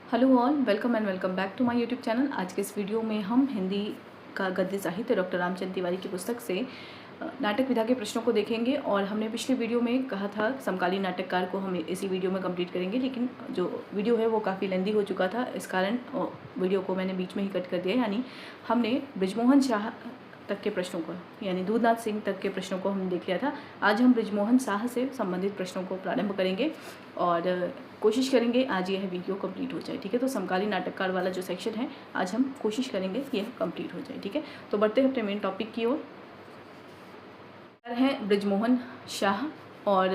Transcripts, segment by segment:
Hello all, welcome and welcome back to my YouTube channel. आज के इस video में हम हिंदी का गद्य साहित्य डॉक्टर रामचंद्र तिवारी की पुस्तक से नाटक विधा के प्रश्नों को देखेंगे। और हमने पिछले वीडियो में कहा था समकालीन नाटककार को हम इसी वीडियो में कंप्लीट करेंगे, लेकिन जो वीडियो है वो काफ़ी लेंदी हो चुका था। इस कारण वीडियो को मैंने बीच में ही कट कर दिया। यानी हमने बृजमोहन शाह तक के प्रश्नों को, यानी दूधनाथ सिंह तक के प्रश्नों को हमने देख लिया था। आज हम बृजमोहन शाह से संबंधित प्रश्नों को प्रारंभ करेंगे और कोशिश करेंगे आज यह वीडियो कंप्लीट हो जाए। ठीक है, तो समकालीन नाटककार वाला जो सेक्शन है आज हम कोशिश करेंगे कि यह कंप्लीट हो जाए। ठीक है, तो बढ़ते हैं अपने मेन टॉपिक की ओर। है बृजमोहन शाह और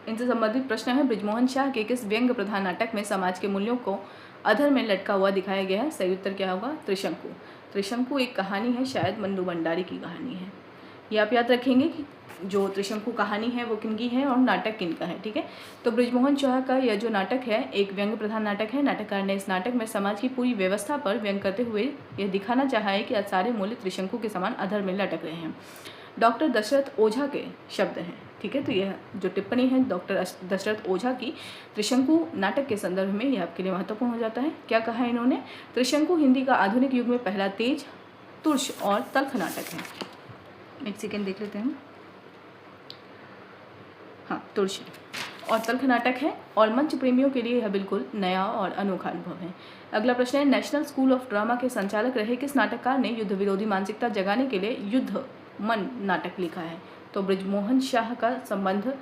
इनसे संबंधित प्रश्न है। बृजमोहन शाह के किस व्यंग्य प्रधान नाटक में समाज के मूल्यों को अधर में लटका हुआ दिखाया गया है? सही उत्तर क्या होगा? त्रिशंकु। त्रिशंकु एक कहानी है, शायद मन्नू भंडारी की कहानी है। ये आप याद रखेंगे कि जो त्रिशंकु कहानी है वो किनकी है और नाटक किनका है। ठीक है, तो बृजमोहन शाह का यह जो नाटक है एक व्यंग्य प्रधान नाटक है। नाटककार ने इस नाटक में समाज की पूरी व्यवस्था पर व्यंग करते हुए यह दिखाना चाहा है कि सारे मूल्य त्रिशंकु के समान अधर में लटक रहे हैं। डॉक्टर दशरथ ओझा के शब्द हैं। ठीक है, तो यह जो टिप्पणी है डॉक्टर दशरथ ओझा की त्रिशंकु नाटक के संदर्भ में, यह आपके लिए महत्वपूर्ण हो जाता है। क्या कहा है इन्होंने? त्रिशंकु हिंदी का आधुनिक युग में पहला तेज, तुर्ष और तल्ख नाटक है। एक सेकेंड देख लेते हैं। हाँ, तुर्ष और तल्ख नाटक है और मंच प्रेमियों के लिए यह बिल्कुल नया और अनोखा अनुभव है। अगला प्रश्न है, नेशनल स्कूल ऑफ ड्रामा के संचालक रहे किस नाटककार ने युद्ध विरोधी मानसिकता जगाने के लिए युद्ध मन नाटक लिखा है? तो बृजमोहन शाह का संबंध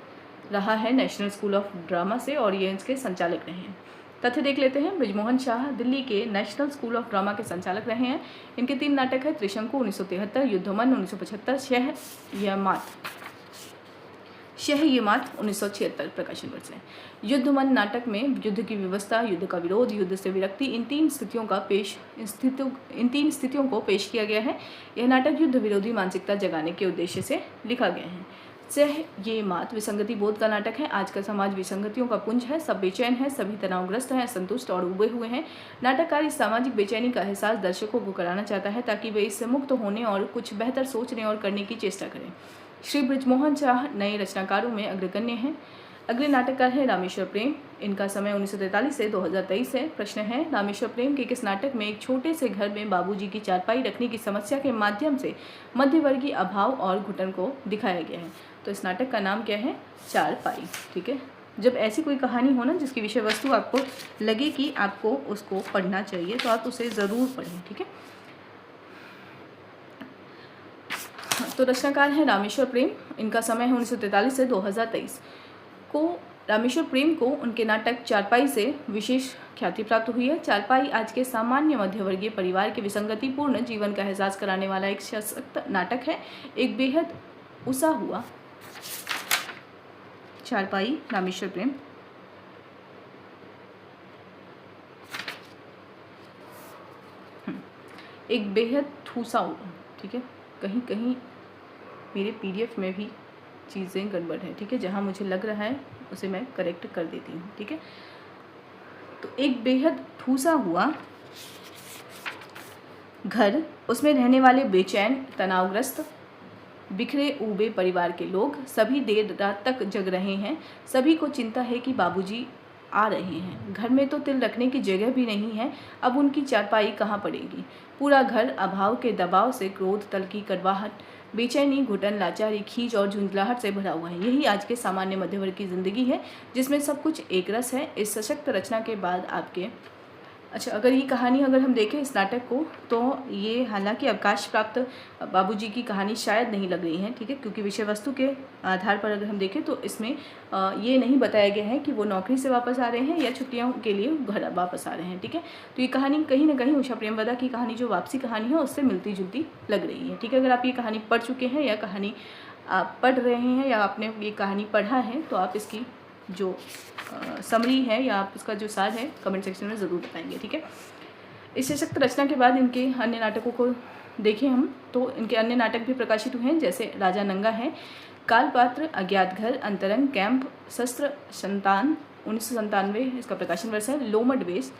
रहा है नेशनल स्कूल ऑफ ड्रामा से और ये इसके संचालक रहे हैं। तथ्य देख लेते हैं। बृजमोहन शाह दिल्ली के नेशनल स्कूल ऑफ ड्रामा के संचालक रहे हैं। इनके 3 नाटक है, त्रिशंकु 1973, युद्धमन 1975, शह ये मात 1976 प्रकाशन वर्ष है। युद्धमन नाटक में युद्ध की व्यवस्था, युद्ध का विरोध, युद्ध से विरक्ति, इन तीन स्थितियों को पेश किया गया है। यह नाटक युद्ध विरोधी मानसिकता जगाने के उद्देश्य से लिखा गया है। सह ये मात विसंगति बोध का नाटक है। आज का समाज विसंगतियों का पुंज है, सब बेचैन है, सभी तनावग्रस्त हैं, असंतुष्ट और उबे हुए हैं। नाटककार इस सामाजिक बेचैनी का एहसास दर्शकों को कराना चाहता है ताकि वे इससे मुक्त होने और कुछ बेहतर सोचने और करने की चेष्टा करें। श्री बृजमोहन शाह नए रचनाकारों में अग्रगण्य हैं। अगले नाटककार है रामेश्वर प्रेम। इनका समय 1943 से 2023 है। प्रश्न है, रामेश्वर प्रेम के किस नाटक में एक छोटे से घर में बाबूजी की चारपाई रखने की समस्या के माध्यम से मध्यवर्गीय अभाव और घुटन को दिखाया गया है? तो इस नाटक का नाम क्या है? चारपाई। ठीक है, जब ऐसी कोई कहानी हो ना जिसकी विषय वस्तु आपको लगे कि आपको उसको पढ़ना चाहिए तो आप उसे ज़रूर पढ़ें। ठीक है, तो रचनाकार है रामेश्वर प्रेम। इनका समय है 1943 से 2023 को। रामेश्वर प्रेम को उनके नाटक चारपाई से विशेष ख्याति प्राप्त हुई है। चारपाई आज के सामान्य मध्यवर्गीय परिवार के विसंगतिपूर्ण जीवन का एहसास कराने वाला एक सशक्त नाटक है। एक बेहद उसा हुआ चारपाई रामेश्वर प्रेम एक बेहद ठूसा हुआ। ठीक है, कहीं कहीं मेरे PDF में भी चीज़ें गड़बड़ है। ठीक है, जहाँ मुझे लग रहा है उसे मैं करेक्ट कर देती हूँ। ठीक है, तो एक बेहद ठूसा हुआ घर, उसमें रहने वाले बेचैन, तनावग्रस्त, बिखरे उबे परिवार के लोग सभी देर रात तक जग रहे हैं। सभी को चिंता है कि बाबूजी आ रहे हैं। घर में तो तिल रखने की जगह भी नहीं है। अब उनकी चारपाई कहाँ पड़ेगी? पूरा घर अभाव के दबाव से, क्रोध, तल की कड़वाहट, बेचैनी, घुटन, लाचारी, खींच और झुंझलाहट से भरा हुआ है। यही आज के सामान्य मध्यवर्ग की जिंदगी है जिसमें सब कुछ एक रस है। इस सशक्त रचना के बाद आपके अगर ये कहानी अगर हम देखें इस नाटक को तो ये हालांकि अवकाश प्राप्त बाबूजी की कहानी शायद नहीं लग रही है। ठीक है, क्योंकि विषय वस्तु के आधार पर अगर हम देखें तो इसमें ये नहीं बताया गया है कि वो नौकरी से वापस आ रहे हैं या छुट्टियों के लिए घर वापस आ रहे हैं। ठीक है, तो ये कहानी कहीं ना कहीं उषा प्रेमवदा की कहानी जो वापसी कहानी है उससे मिलती जुलती लग रही है। ठीक है, अगर आप ये कहानी पढ़ चुके हैं या कहानी आप पढ़ रहे हैं या आपने ये कहानी पढ़ा है तो आप इसकी जो समरी है या आप उसका जो सार है कमेंट सेक्शन में ज़रूर बताएंगे। ठीक है, इस सशक्त रचना के बाद इनके अन्य नाटकों को देखें हम तो इनके अन्य नाटक भी प्रकाशित हुए हैं, जैसे राजा नंगा है, कालपात्र, अज्ञात घर, अंतरंग, कैंप, शस्त्र संतान 1997 इसका प्रकाशन वर्ष है, लोमड़ वेश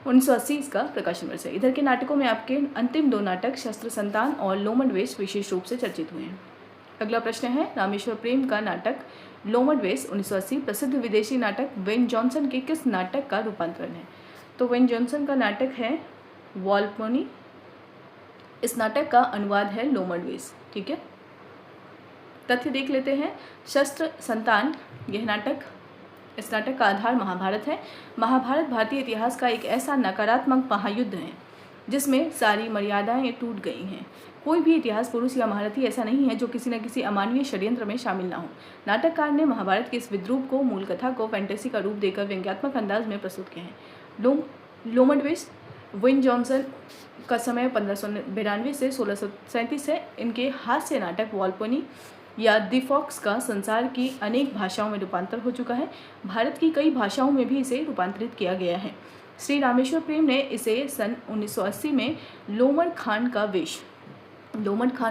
1980 इसका प्रकाशन वर्ष है। इधर के नाटकों में आपके अंतिम 2 नाटक शस्त्र संतान और लोमड़ वेश विशेष रूप से चर्चित हुए हैं। अगला प्रश्न है, रामेश्वर प्रेम का नाटक लोमड़ वेश 1980 प्रसिद्ध विदेशी नाटक वेन जॉनसन के किस नाटक का रूपांतरण है? तो वेन जॉनसन का नाटक है वॉल्पोनी। इस नाटक का अनुवाद है लोमडवेस। ठीक है, तथ्य देख लेते हैं। शस्त्र संतान, यह नाटक, इस नाटक का आधार महाभारत है। महाभारत भारतीय इतिहास का एक ऐसा नकारात्मक महायुद्ध है जिसमें सारी मर्यादाएं टूट गई हैं। कोई भी इतिहास पुरुष या महारथी ऐसा नहीं है जो किसी न किसी अमानवीय षड्यंत्र में शामिल ना हो। नाटककार ने महाभारत के इस विद्रूप को, मूल कथा को फैंटेसी का रूप देकर व्यंग्यात्मक अंदाज में प्रस्तुत किया है। लोमडवेस विन जॉनसन का समय 1592 से 1637 है। इनके हास्य नाटक वॉल्पोनी या द फॉक्स का संसार की अनेक भाषाओं में रूपांतर हो चुका है। भारत की कई भाषाओं में भी इसे रूपांतरित किया गया है। श्री रामेश्वर प्रेम ने इसे सन 1980 में लोमड़ खान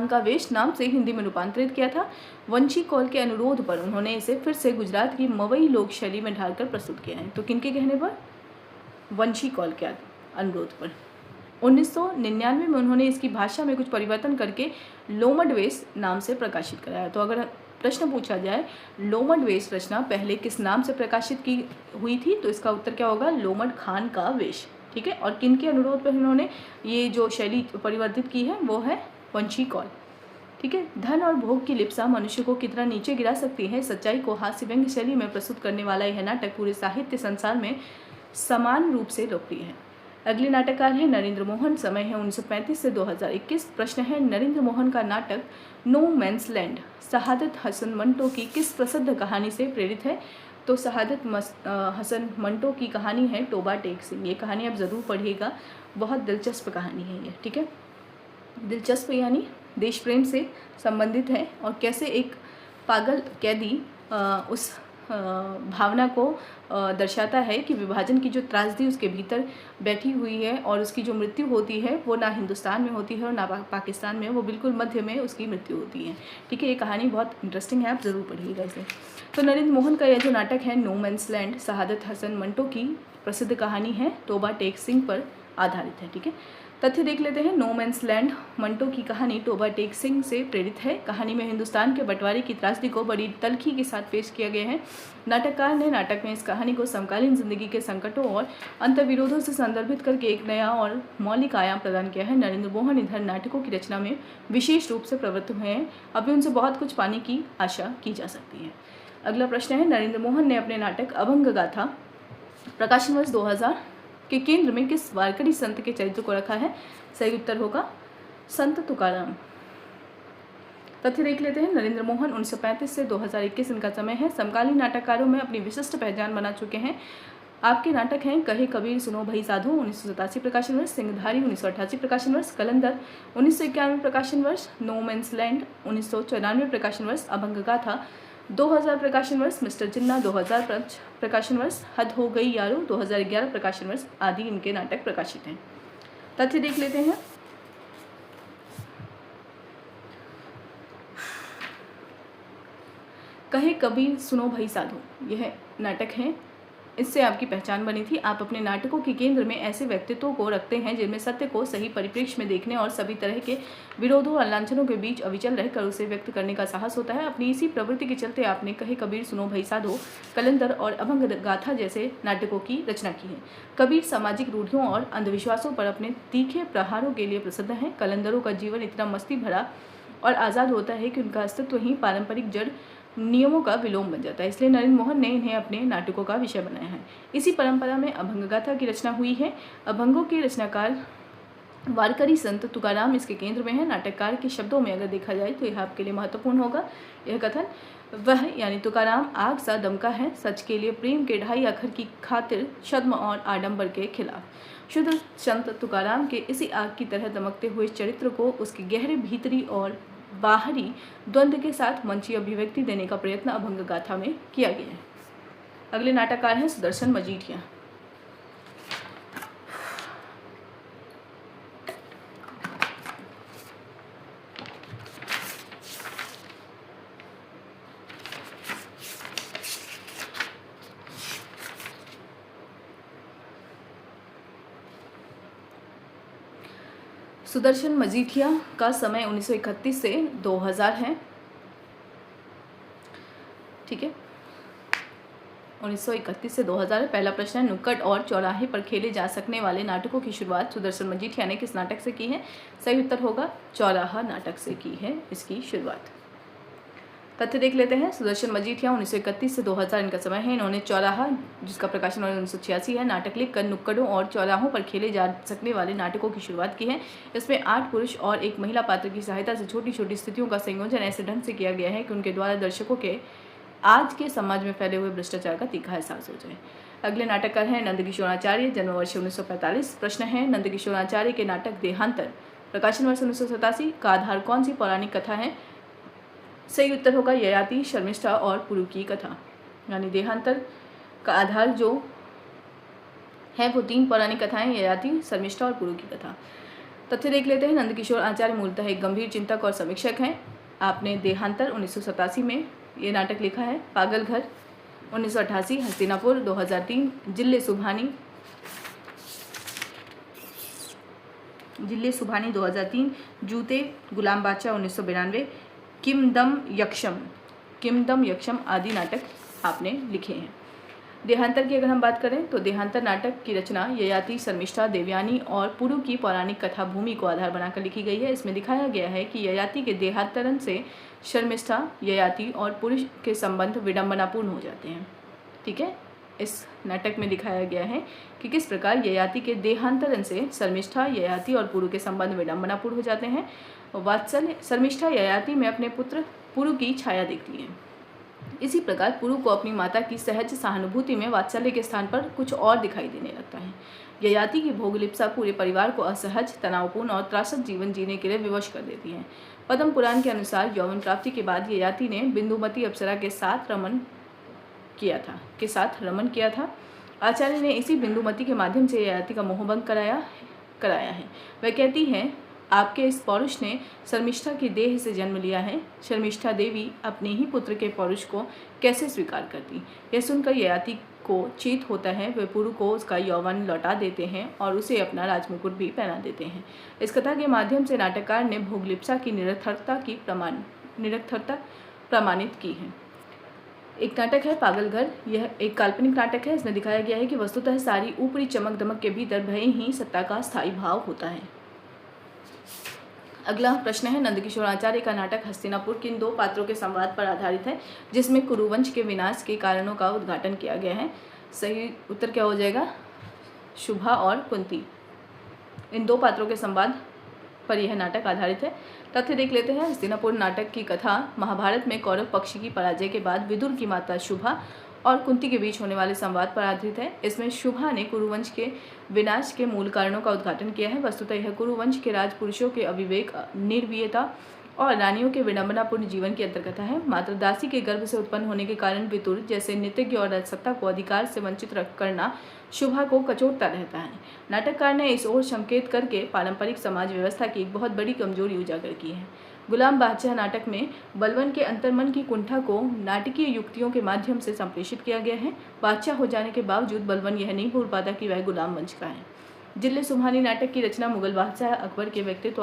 का वेश नाम से हिंदी में रूपांतरित किया था। वंशी कौल के अनुरोध पर उन्होंने इसे फिर से गुजरात की मवई लोक शैली में ढालकर प्रस्तुत किया है। तो किनके कहने पर? वंशी कौल के अनुरोध पर। 1999 में उन्होंने इसकी भाषा में कुछ परिवर्तन करके लोमडवेस नाम से प्रकाशित कराया। तो अगर प्रश्न पूछा जाए लोमडवेस रचना पहले किस नाम से प्रकाशित की हुई थी, तो इसका उत्तर क्या होगा? लोमड़ खान का वेश। ठीक है, और किनके अनुरोध पर उन्होंने ये जो शैली परिवर्तित की है वो है वंशी कौल। ठीक है, धन और भोग की लिप्सा मनुष्य को कितना नीचे गिरा सकती है, सच्चाई को हास्य व्यंग्य शैली में प्रस्तुत करने वाला यह नाटक पूरे साहित्य संसार में समान रूप से लोकप्रिय है। अगले नाटककार है नरेंद्र मोहन। समय है 1935 से 2021। प्रश्न है, नरेंद्र मोहन का नाटक नो मैंस लैंड शहादत हसन मंटो की किस प्रसिद्ध कहानी से प्रेरित है? तो शहादत हसन मंटो की कहानी है टोबा टेक सिंह। ये कहानी आप ज़रूर पढ़िएगा, बहुत दिलचस्प कहानी है ये। ठीक है, दिलचस्प यानी देश प्रेम से संबंधित है और कैसे एक पागल कैदी उस भावना को दर्शाता है कि विभाजन की जो त्रासदी उसके भीतर बैठी हुई है और उसकी जो मृत्यु होती है वो ना हिंदुस्तान में होती है और ना पाकिस्तान में, वो बिल्कुल मध्य में उसकी मृत्यु होती है। ठीक है, ये कहानी बहुत इंटरेस्टिंग है, आप ज़रूर पढ़िएगा इसे। तो नरेंद्र मोहन का यह जो नाटक है नो मैंस लैंड शहादत हसन मंटो की प्रसिद्ध कहानी है टोबा टेक सिंह पर आधारित है। ठीक है, तथ्य देख लेते हैं। नो मैंस लैंड मंटो की कहानी टोबा टेक सिंह से प्रेरित है। कहानी में हिंदुस्तान के बंटवारे की त्रासदी को बड़ी तल्खी के साथ पेश किया गया है। नाटककार ने नाटक में इस कहानी को समकालीन जिंदगी के संकटों और अंतर्विरोधों से संदर्भित करके एक नया और मौलिक आयाम प्रदान किया है। नरेंद्र मोहन इधर नाटकों की रचना में विशेष रूप से प्रवृत्त हुए हैं। अभी उनसे बहुत कुछ पाने की आशा की जा सकती है। अगला प्रश्न है, नरेंद्र मोहन ने अपने नाटक अभंग गाथा प्रकाशन वर्ष 2000 के केंद्र में किस वारकरी संत के चरित्र को रखा है? सही उत्तर होगा संत तुकाराम। तथ्य देख लेते हैं। नरेंद्र मोहन 1935 से 2021 इनका समय है। समकालीन नाटककारों में अपनी विशिष्ट पहचान बना चुके हैं। आपके नाटक हैं कहे कबीर सुनो भई साधु 1987 प्रकाशन वर्ष, सिंहधारी 1988 प्रकाशन वर्ष, कलंदर 1991 प्रकाशन वर्ष, नो मैंस लैंड 1994 प्रकाशन वर्ष, अभंग गाथा 2000 प्रकाशन वर्ष, मिस्टर जिन्ना 2005 प्रकाशन वर्ष, हद हो गई यारो 2011 प्रकाशन वर्ष आदि इनके नाटक प्रकाशित हैं। तथ्य देख लेते हैं। कहे कबीर सुनो भई साधु यह नाटक है, इससे आपकी पहचान बनी थी। आप अपने नाटकों के केंद्र में ऐसे व्यक्तित्वों को रखते हैं जिनमें सत्य को सही परिप्रेक्ष्य में देखने और सभी तरह के विरोधों और लांछनों के बीच अविचल रहकर उसे व्यक्त करने का साहस होता है। अपनी इसी प्रवृत्ति के चलते आपने कहे कबीर सुनो भई साधो, कलंदर और अभंग गाथा जैसे नाटकों की रचना की है। कबीर सामाजिक रूढ़ियों और अंधविश्वासों पर अपने तीखे प्रहारों के लिए प्रसिद्ध हैं। कलंदरों का जीवन इतना मस्ती भरा और आज़ाद होता है कि उनका अस्तित्व ही पारंपरिक जड़ नियमों का विलोम बन जाता है। इसलिए नरेंद्र मोहन ने इन्हें अपने नाटकों का विषय बनाया है। इसी परंपरा में अभंग गाथा की रचना हुई है। अभंगों के रचनाकार वारकरी संत तुकाराम इसके केंद्र में है। नाटककार के शब्दों में अगर देखा जाए तो यह आपके लिए महत्वपूर्ण होगा। यह कथन वह यानी तुकाराम आग सा दमका है, सच के लिए प्रेम के ढाई अखर की खातिर छद्म और आडंबर के खिलाफ। शुद्ध संत तुकाराम के इसी आग की तरह दमकते हुए चरित्र को उसके गहरे भीतरी और बाहरी द्वंद्व के साथ मंची अभिव्यक्ति देने का प्रयत्न अभंग गाथा में किया गया है। अगले नाटककार हैं सुदर्शन मजीठिया। सुदर्शन मजीठिया का समय 1931 से 2000 है। ठीक है, 1931 से 2000। पहला प्रश्न है, नुक्कड़ और चौराहे पर खेले जा सकने वाले नाटकों की शुरुआत सुदर्शन मजीठिया ने किस नाटक से की है? सही उत्तर होगा चौराहा नाटक से की है इसकी शुरुआत। तथ्य देख लेते हैं। सुदर्शन मजीठिया 1931 से 2000 इनका समय है। इन्होंने चौराहा, जिसका प्रकाशन 1986 है, नाटक लिखकर नुक्कड़ों और चौराहों पर खेले जा सकने वाले नाटकों की शुरुआत की है। इसमें 8 पुरुष और एक महिला पात्र की सहायता से छोटी छोटी स्थितियों का संयोजन ऐसे ढंग से किया गया है कि उनके द्वारा दर्शकों के आज के समाज में फैले हुए भ्रष्टाचार का तीखा एहसास हो जाए। अगले नाटककार हैं नंदकिशोर आचार्य, जन्म वर्ष 1945। प्रश्न है, नंदकिशोर आचार्य के नाटक देहांतर, प्रकाशन वर्ष 1987 का आधार कौन सी पौराणिक कथा है? सही उत्तर होगा ययाति, शर्मिष्ठा और पुरु की कथा। यानी देहांतर का आधार जो है वो 3 पौराणिक कथाएं, ययाति, शर्मिष्ठा और पुरु की कथा। तथ्य देख लेते हैं। नंदकिशोर आचार्य मूलतः एक गंभीर चिंतक और समीक्षक हैं। आपने देहांतर 1987 में ये नाटक लिखा है। पागल घर 1988, हस्तिनापुर 2003, जिले सुभानी 2003, जूते गुलाम बादशाह 1992, किमदम यक्षम आदि नाटक आपने लिखे हैं। देहांतर की अगर हम बात करें तो देहांतर नाटक की रचना ययाति, शर्मिष्ठा, देवयानी और पुरु की पौराणिक कथा भूमि को आधार बनाकर लिखी गई है। इसमें दिखाया गया है कि ययाति के देहांतरण से शर्मिष्ठा, ययाति और पुरुष के संबंध विडंबनापूर्ण हो जाते हैं। ठीक है, इस नाटक में दिखाया गया है कि किस प्रकार ययाति के देहांतरण से शर्मिष्ठा, ययाति और पुरु के संबंध विडंबनापूर्ण हो जाते हैं। वात्सल्य, शर्मिष्ठा ययाति में अपने पुत्र पुरु की छाया देखती है। इसी प्रकार पुरु को अपनी माता की सहज सहानुभूति में वात्सल्य के स्थान पर कुछ और दिखाई देने लगता है। ययाति की भोगलिप्सा पूरे परिवार को असहज, तनावपूर्ण और त्रासद जीवन जीने के लिए विवश कर देती है। पद्म पुराण के अनुसार यौवन प्राप्ति के बाद ययाति ने बिंदुमती अप्सरा के साथ रमन किया था। आचार्य ने इसी बिंदुमती के माध्यम से ययाति का मोहभंग कराया है। वह कहती है, आपके इस पौरुष ने शर्मिष्ठा की देह से जन्म लिया है। शर्मिष्ठा देवी अपने ही पुत्र के पौरुष को कैसे स्वीकार करती? यह सुनकर ययाति को चेत होता है। वे पुरु को उसका यौवन लौटा देते हैं और उसे अपना राजमुकुट भी पहना देते हैं। इस कथा के माध्यम से नाटककार ने भोगलिप्सा की निरर्थकता प्रमाणित की है। एक नाटक है पागल घर। यह एक काल्पनिक नाटक है। इसमें दिखाया गया है कि वस्तुतः सारी ऊपरी चमक दमक के भीतर भय ही सत्ता का स्थायी भाव होता है। अगला प्रश्न है, नंदकिशोर आचार्य का नाटक हस्तिनापुर किन 2 पात्रों के संवाद पर आधारित है, जिसमें कुरुवंश के विनाश के कारणों का उद्घाटन किया गया है? सही उत्तर क्या हो जाएगा? शुभा और कुंती। इन 2 पात्रों के संवाद पर यह नाटक आधारित है। तथ्य देख लेते हैं। हस्तिनापुर नाटक की कथा महाभारत में कौरव पक्ष की पराजय के बाद विदुर की माता शुभा और कुंती के बीच होने वाले संवाद पर आधारित है। इसमें शुभा ने कुरुवंश के विनाश के मूल कारणों का उद्घाटन किया है। वस्तुतः यह कुरुवंश के राजपुरुषों के अविवेक, निर्वीयता और रानियों के विडंबनापूर्ण जीवन की अंतर्कथा है। मात्र दासी के गर्भ से उत्पन्न होने के कारण विदुर जैसे नीतिज्ञ और राजसत्ता को अधिकार से वंचित करना शुभा को कचोटता रहता है। नाटककार ने इस ओर संकेत करके पारंपरिक समाज व्यवस्था की एक बहुत बड़ी कमजोरी उजागर की है। गुलाम बादशाह नाटक में बलवन के अंतर्मन की कुंठा को नाटकीय युक्तियों के माध्यम से संप्रेषित किया गया है। बादशाह हो जाने के बावजूद बलवन यह नहीं भूल पाता कि वह गुलाम वंश का है। जिले सुभानी नाटक की रचना मुगल बादशाह अकबर के व्यक्तित्व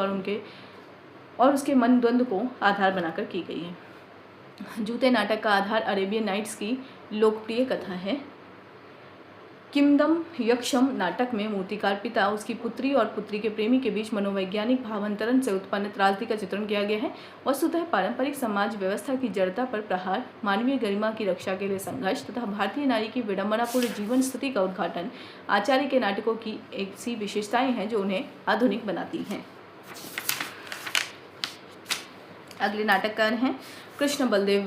और उसके मन द्वंद्व को आधार बनाकर की गई है। जूते नाटक का आधार अरेबियन नाइट्स की लोकप्रिय कथा है। किमदम यक्षम नाटक में मूर्तिकार पिता, उसकी पुत्री और पुत्री के प्रेमी के बीच मनोवैज्ञानिक भावांतरण से उत्पन्न त्रासदी का चित्रण किया गया है। वस्तुतः पारंपरिक समाज व्यवस्था की जड़ता पर प्रहार, मानवीय गरिमा की रक्षा के लिए संघर्ष तथा भारतीय नारी की विडंबनापूर्ण जीवन स्थिति का उद्घाटन आचार्य के नाटकों की ऐसी विशेषताएं हैं जो उन्हें आधुनिक बनाती हैं। अगले नाटककार हैं कृष्ण बलदेव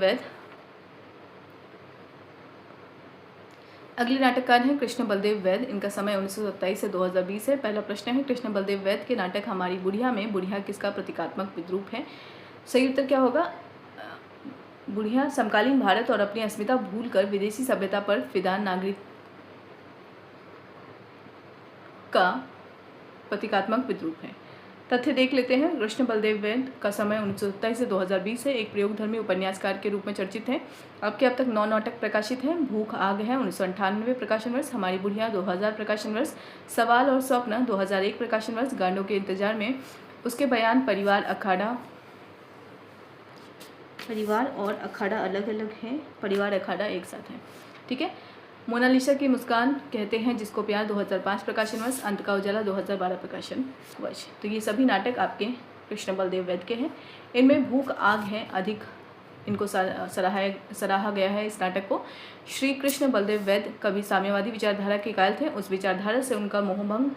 वैद। इनका समय 1927 से 2020 है। पहला प्रश्न है, कृष्ण बलदेव वैद के नाटक हमारी बुढ़िया में बुढ़िया किसका प्रतीकात्मक विद्रूप है? सही उत्तर क्या होगा? बुढ़िया समकालीन भारत और अपनी अस्मिता भूलकर विदेशी सभ्यता पर फिदा नागरिक का प्रतीकात्मक विद्रूप है। तथ्य देख लेते हैं। कृष्ण बलदेव वैद का समय 1927 से 2020 है। एक प्रयोगधर्मी उपन्यासकार के रूप में चर्चित है। अब तक 9 नाटक प्रकाशित हैं। भूख आग है 1998 प्रकाशन वर्ष, हमारी बुढ़िया 2000 प्रकाशन वर्ष, सवाल और स्वप्न 2001 प्रकाशन वर्ष, गांडों के इंतजार में उसके बयान, परिवार और अखाड़ा अलग अलग है, परिवार अखाड़ा एक साथ है। ठीक है, मोनालिसा की मुस्कान कहते हैं जिसको प्यार 2005 प्रकाशन वर्ष, अंत का उजाला 2012 प्रकाशन वर्ष। तो ये सभी नाटक आपके कृष्ण बलदेव वैद्य के हैं। इनमें भूख आग है अधिक इनको सराहा गया है। इस नाटक को श्री कृष्ण बलदेव वैद्य कभी साम्यवादी विचारधारा के कायल थे। उस विचारधारा से उनका मोहभंग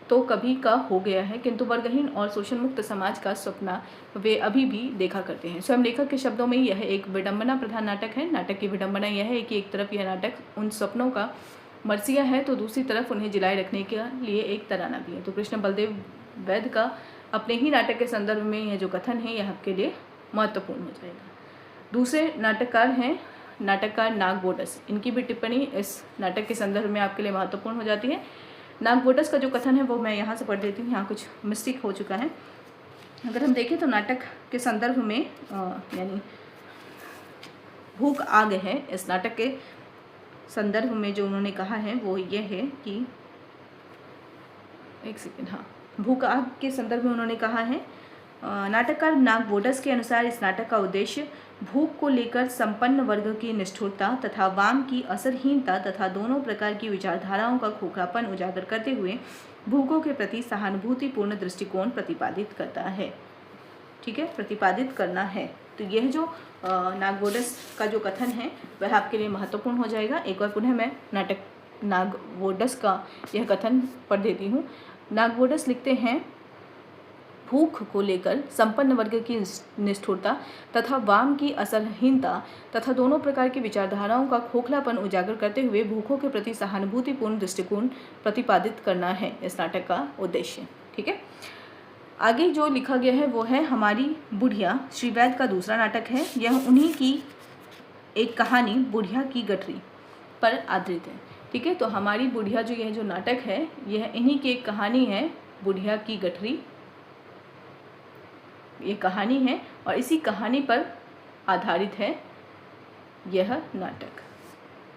तो कभी का हो गया है, किंतु वर्गहीन और शोषण मुक्त समाज का सपना वे अभी भी देखा करते हैं। स्वयं लेखक के शब्दों में यह एक विडंबना प्रधान नाटक है। नाटक की विडंबना यह है कि एक तरफ यह नाटक उन सपनों का मरसिया है तो दूसरी तरफ उन्हें जिलाए रखने के लिए एक तराना भी है। तो कृष्ण बलदेव वैद्य का अपने ही नाटक के संदर्भ में यह जो कथन है यह आपके लिए महत्वपूर्ण हो जाएगा। दूसरे नाटककार हैं नाटककार नागबोडस। इनकी भी टिप्पणी इस नाटक के संदर्भ में आपके लिए महत्वपूर्ण हो जाती है। नागबोडस का जो कथन है वो मैं यहाँ से पढ़ देती हूँ, यहाँ कुछ मिस्टेक हो चुका है। अगर हम देखें तो नाटक के संदर्भ में यानी भूख आग है, इस नाटक के संदर्भ में जो उन्होंने कहा है वो ये है कि एक सेकेंड, हाँ, भूख आग के संदर्भ में उन्होंने कहा है नाटककार नागबोडस के अनुसार इस नाटक का उद्देश्य भूख को लेकर संपन्न वर्ग की निष्ठुरता तथा वाम की असरहीनता तथा दोनों प्रकार की विचारधाराओं का खोखलापन उजागर करते हुए भूखों के प्रति सहानुभूतिपूर्ण दृष्टिकोण प्रतिपादित करता है। ठीक है, प्रतिपादित करना है। तो यह जो नागबोडस का जो कथन है वह आपके लिए महत्वपूर्ण हो जाएगा। एक बार पुनः मैं नाटक नागबोडस का यह कथन पढ़ देती हूँ। नागबोडस लिखते हैं, भूख को लेकर संपन्न वर्ग की निष्ठुरता तथा वाम की असरहीनता तथा दोनों प्रकार की विचारधाराओं का खोखलापन उजागर करते हुए भूखों के प्रति सहानुभूतिपूर्ण दृष्टिकोण प्रतिपादित करना है इस नाटक का उद्देश्य। ठीक है, आगे जो लिखा गया है वो है हमारी बुढ़िया, श्री वैद्य का दूसरा नाटक है। यह उन्हीं की एक कहानी बुढ़िया की गठरी पर आधारित है। ठीक है, तो हमारी बुढ़िया जो यह जो नाटक है यह इन्हीं की एक कहानी है, बुढ़िया की गठरी ये कहानी है और इसी कहानी पर आधारित है यह नाटक।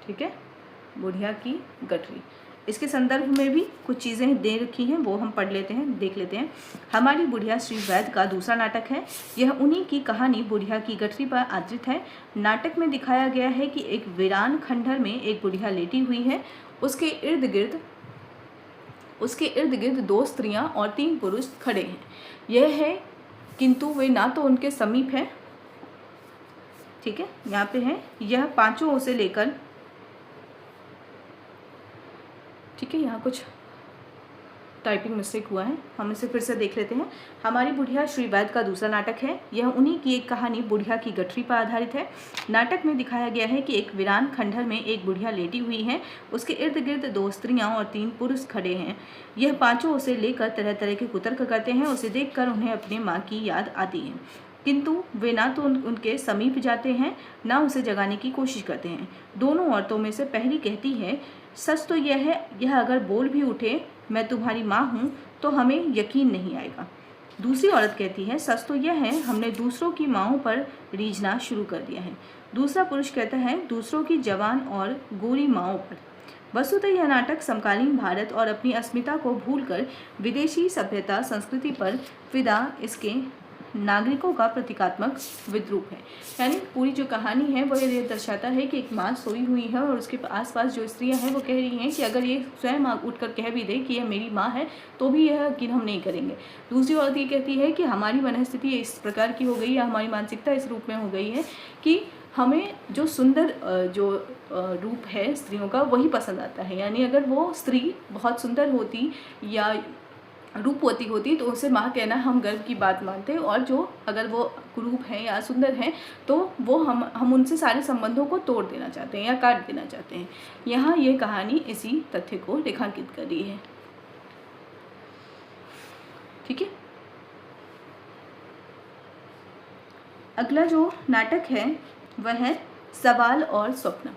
ठीक है, बुढ़िया की गठरी। इसके संदर्भ में भी कुछ चीज़ें दे रखी हैं, वो हम पढ़ लेते हैं, देख लेते हैं। हमारी बुढ़िया श्री वैद्य का दूसरा नाटक है। यह उन्हीं की कहानी बुढ़िया की गठरी पर आधारित है। नाटक में दिखाया गया है कि एक वीरान खंडहर में एक बुढ़िया लेटी हुई है। उसके इर्द गिर्द 2 स्त्रियां और 3 पुरुष खड़े हैं। यह है किंतु वे ना तो उनके समीप है। ठीक है, यहाँ पे है, यह 5 ओर से लेकर, ठीक है, यहाँ कुछ टाइपिंग मिस्टेक हुआ है, हम इसे फिर से देख लेते हैं। हमारी बुढ़िया श्री वैद्य का दूसरा नाटक है। यह उन्हीं की एक कहानी बुढ़िया की गठरी पर आधारित है। नाटक में दिखाया गया है कि एक वीरान खंडहर में एक बुढ़िया लेटी हुई है। उसके इर्द गिर्द 2 स्त्रियां और 3 पुरुष खड़े हैं। यह 5 उसे लेकर तरह तरह के कुतर्क करते हैं। उसे देखकर उन्हें अपनी माँ की याद आती है, किंतु वे ना तो उनके समीप जाते हैं ना उसे जगाने की कोशिश करते हैं। दोनों औरतों में से पहली कहती है, सच तो यह है, यह अगर बोल भी उठे मैं तुम्हारी माँ हूँ तो हमें यकीन नहीं आएगा। दूसरी औरत कहती है, सच तो यह है, हमने दूसरों की माँओं पर रीझना शुरू कर दिया है। दूसरा पुरुष कहता है, दूसरों की जवान और गोरी माँओं पर। वस्तुतः यह नाटक समकालीन भारत और अपनी अस्मिता को भूलकर विदेशी सभ्यता संस्कृति पर फिदा इसके नागरिकों का प्रतीकात्मक विद्रूप है। यानी पूरी जो कहानी है वो ये दर्शाता है कि एक माँ सोई हुई है और उसके आसपास जो स्त्रियां हैं वो कह रही हैं कि अगर ये स्वयं उठकर कह भी दे कि यह मेरी माँ है तो भी यह यकीन हम नहीं करेंगे। दूसरी औरत ये कहती है कि हमारी मनस्थिति इस प्रकार की हो गई है, हमारी मानसिकता इस रूप में हो गई है कि हमें जो सुंदर जो रूप है स्त्रियों का वही पसंद आता है। यानी अगर वो स्त्री बहुत सुंदर होती या रूपवती होती तो उसे माँ कहना हम गर्व की बात मानते, और जो अगर वो कुरूप हैं या सुंदर हैं तो वो हम उनसे सारे संबंधों को तोड़ देना चाहते हैं या काट देना चाहते हैं। यहाँ ये कहानी इसी तथ्य को रेखांकित कर रही है। ठीक है, अगला जो नाटक है वह है सवाल और स्वप्न।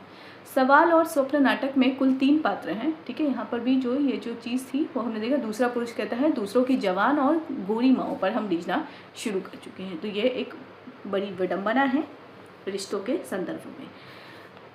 सवाल और स्वप्न नाटक में कुल 3 पात्र हैं। ठीक है, यहाँ पर भी जो ये जो चीज़ थी वो हमने देखा, दूसरा पुरुष कहता है दूसरों की जवान और गोरी माँओं पर हम रीझना शुरू कर चुके हैं। तो ये एक बड़ी विडंबना है रिश्तों के संदर्भ में।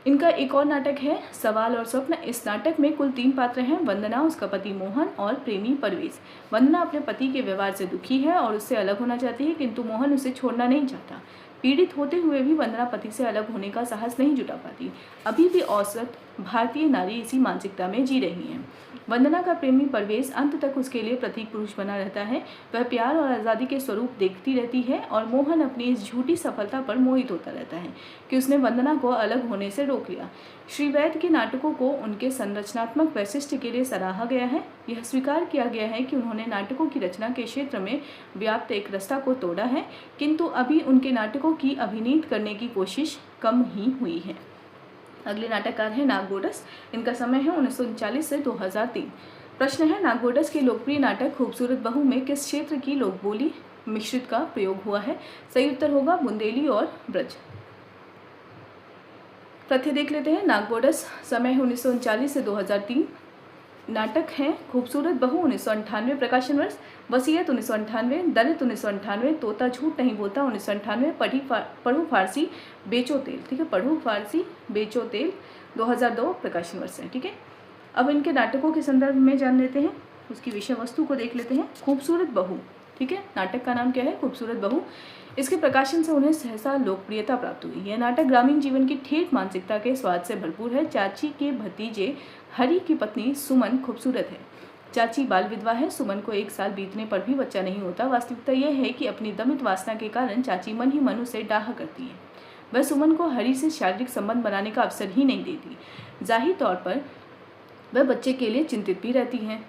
इनका एक और नाटक है सवाल और स्वप्न। इस नाटक में कुल 3 पात्र हैं, वंदना, उसका पति मोहन और प्रेमी परवेज। वंदना अपने पति के व्यवहार से दुखी है और उससे अलग होना चाहती है, किंतु मोहन उसे छोड़ना नहीं चाहता। पीड़ित होते हुए भी वंदना पति से अलग होने का साहस नहीं जुटा पाती। अभी भी औसत भारतीय नारी इसी मानसिकता में जी रही हैं। वंदना का प्रेमी परवेज अंत तक उसके लिए प्रतीक पुरुष बना रहता है। वह प्यार और आज़ादी के स्वरूप देखती रहती है और मोहन अपनी इस झूठी सफलता पर मोहित होता रहता है कि उसने वंदना को अलग होने से रोक लिया। श्री वैद्य के नाटकों को उनके संरचनात्मक वैशिष्ट्य के लिए सराहा गया है। यह स्वीकार किया गया है कि उन्होंने नाटकों की रचना के क्षेत्र में व्याप्त एक रास्ता को तोड़ा है, किंतु अभी उनके नाटकों की अभिनीत करने की कोशिश कम ही हुई है। अगले नाटककार हैं नागगोडस। इनका समय है 1939 से 2003। प्रश्न है, नागगोडस के लोकप्रिय नाटक खूबसूरत बहू में किस क्षेत्र की लोकबोली मिश्रित का प्रयोग हुआ है? सही उत्तर होगा बुंदेली और ब्रज। तथ्य देख लेते हैं। नागगोडस, समय है 1939 से 2003। नाटक हैं खूबसूरत बहू 1998, प्रकाशन वर्ष वसीयत 1998, दलित 1998, तोता झूठ नहीं बोलता 1998, पढ़ो फारसी बेचो तेल, ठीक है, पढ़ो फारसी बेचो तेल 2002 प्रकाशन वर्ष है। ठीक है, अब इनके नाटकों के संदर्भ में जान लेते हैं, उसकी विषय वस्तु को देख लेते हैं। खूबसूरत बहू, ठीक है, नाटक का नाम क्या है? खूबसूरत बहू। इसके प्रकाशन से उन्हें सहसा लोकप्रियता प्राप्त हुई। यह नाटक ग्रामीण जीवन की ठेठ मानसिकता के स्वाद से भरपूर है। चाची के भतीजे हरि की पत्नी सुमन खूबसूरत है। चाची बाल विधवा है। सुमन को 1 साल बीतने पर भी बच्चा नहीं होता। वास्तविकता यह है कि अपनी दमित वासना के कारण चाची मन ही मन उसे डाह करती है। वह सुमन को हरि से शारीरिक संबंध बनाने का अवसर ही नहीं देती। जाहिर तौर पर वह बच्चे के लिए चिंतित भी रहती हैं।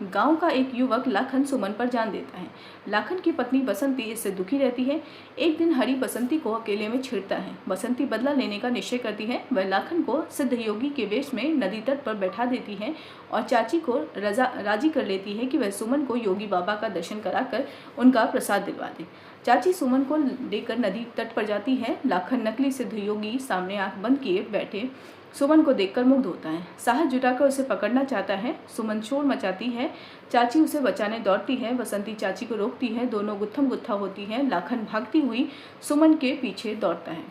गांव का एक युवक लाखन सुमन पर जान देता है। लाखन की पत्नी बसंती इससे दुखी रहती है। एक दिन हरि बसंती को अकेले में छेड़ता है। बसंती बदला लेने का निश्चय करती है। वह लाखन को सिद्ध योगी के वेश में नदी तट पर बैठा देती है और चाची को राजी कर लेती है कि वह सुमन को योगी बाबा का दर्शन कराकर उनका प्रसाद दिलवा दे। चाची सुमन को लेकर नदी तट पर जाती है। लाखन नकली सिद्ध योगी सामने आंख बंद किए बैठे सुमन को देखकर मुग्ध होता है। साहस जुटाकर उसे पकड़ना चाहता है। सुमन शोर मचाती है। चाची उसे बचाने दौड़ती है। बसंती चाची को रोकती है। दोनों गुत्थम गुत्था होती हैं। लाखन भागती हुई सुमन के पीछे दौड़ता है।